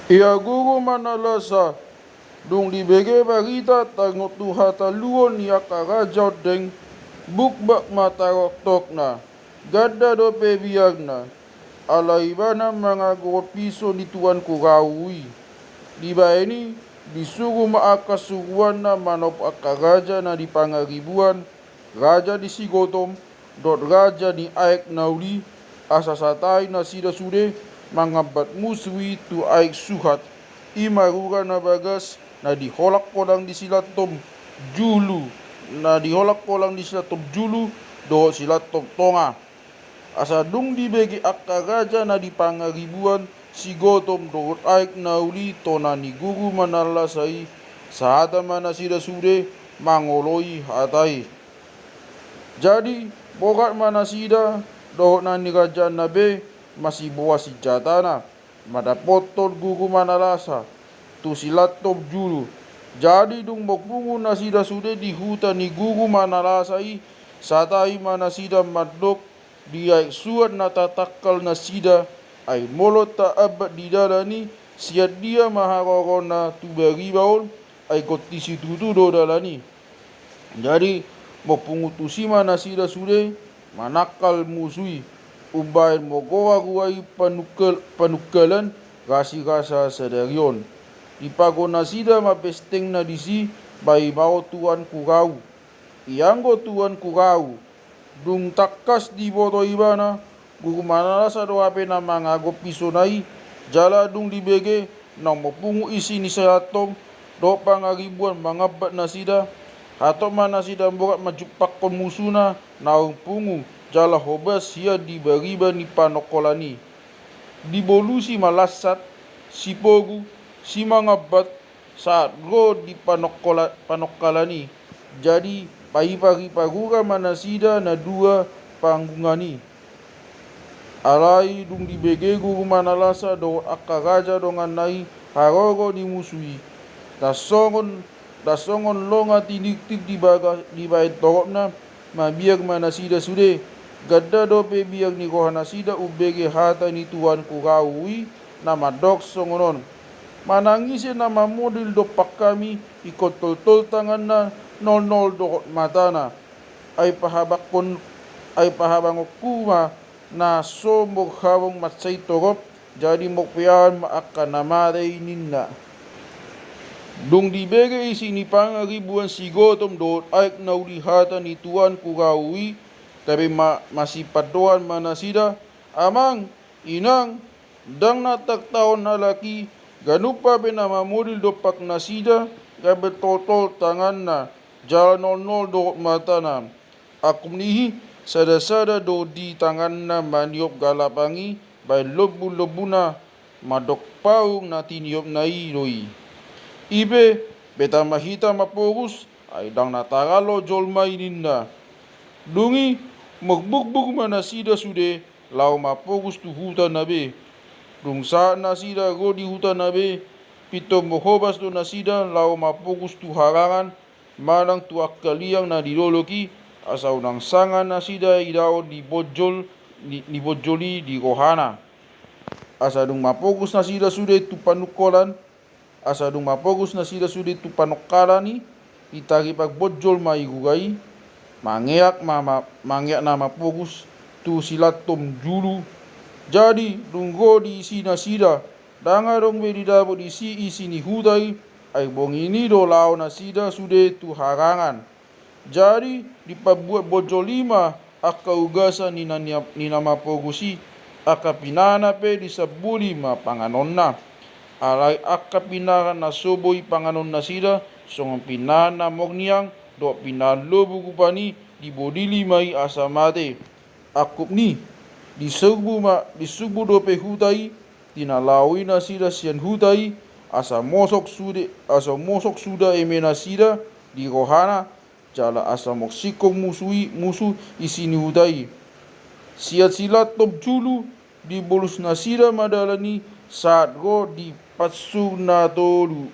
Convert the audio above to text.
Ia guru manalasa dung dibege barita tangot tuha taluon ya karajau deng bukbak matarok tokna gada dope biagna alaibana mga piso ni tuan kurawi di ini disuruh maakasuruan na manop akaraja na di pangaribuan raja di Sigotom dot raja di Aek Nauli asasatay na sida sude mangabat muswi tu Aek Suhat imarura na bagas na diholak ko lang di sila tom julu do sila tom tonga asa dung dibegi akaraja na di pangaribuan Sigotom do Aek Nauli tona ni guru manalasai sahata mana sida sude mangoloi hatai. Jadi bokat mana sida dohot na ni raja nabe masih bawa senjata madapotol guru manalasa tu silat top julu. Jadi dung bokpungu na sida sude di hutan ni guru manalasai satai mana sida madok dia suat na tatakal na sida ay molot ta abad di dalani siat dia maharorona tu beri baul ay kotisi tutu do dalani. Jadi mopungutusi mana sida sude manakal musui ubain mogowa guai panukalan gasi gasa sedarion dipagona sida mapesteng na disi bai mau tuan kurau ianggo tuan kurau dung takas di boto ibana guru manalasa do ape na mangago pisonai jala dung dibege nang mopungu isi ni sayatom do pangaribuan mangabat na sida atau mana sida borat majupak kon musuna naung pungu jala hobas sia di bariba ni panokolani dibolusi malasat si pogu si mangabat saat go di panokalani jadi pagi pagura mana sida na dua panggungani alai dung dibege guru manalasa do akaraja dongan nai harogo di musui dasongon longa tinik-tik di bait torokna mabiag mana sida sude gadda dope biag ni kohana sida ubege hata ni tuan kurawi nama dok songonon manangise nama model dopak kami ikot tol tangan na nol dokot matana ay pahabang kuma na so moghawang matsay torop jadi mokpian maaka namaray ninna dung dibege isi ni pangaribuan Sigotom do Aek Nauli hata ni tuan kurawi tapi masih padoan mana sida amang inang dang natak taon na laki ganupa be nama model dopak na sida gabe totol tangan na jalan nol do mata na akum nihi sada do di tangan na maniop galapangi bay lobu na madok paung na tiniop na iroi ibe beta mahita mapogus ay dang natagalo jolmay ninna dungi magbugbog mana sida sude lau mapogus tu hutan nabe dung sa na sida go di hutan nabe pito mohobas do na sida lau mapogus tu harangan manang tu akaliang na diloloki asaw nang sangan na sida idao di bojoli di rohana asa dung mapogus na sida sude tu panukolan asa dung mapogus na sida sude tu panokalani itagi pagbojol maigugai mangyak na mapogus tu silatom julu jadi dunggo di isi na sida dangarong be didabo di isi ni hudai ay bongini do lao na sida sude tu harangan jadi dipabuat bojolima aka ugasan ni nama pogusi aka pinana pe disabuli ma panganonna alai aka pinana na soboy panganon na sida song pinana mogniang do pinalobu kupani di bodili mai asamate akup ni disubu do pe hutai tinalawi na sida sian hutai asa mosok suda emena sida di rohana jala asa moksikong musuh isini hutai siat silat top julu di bolus na sida madalani saat go di patsu na tolu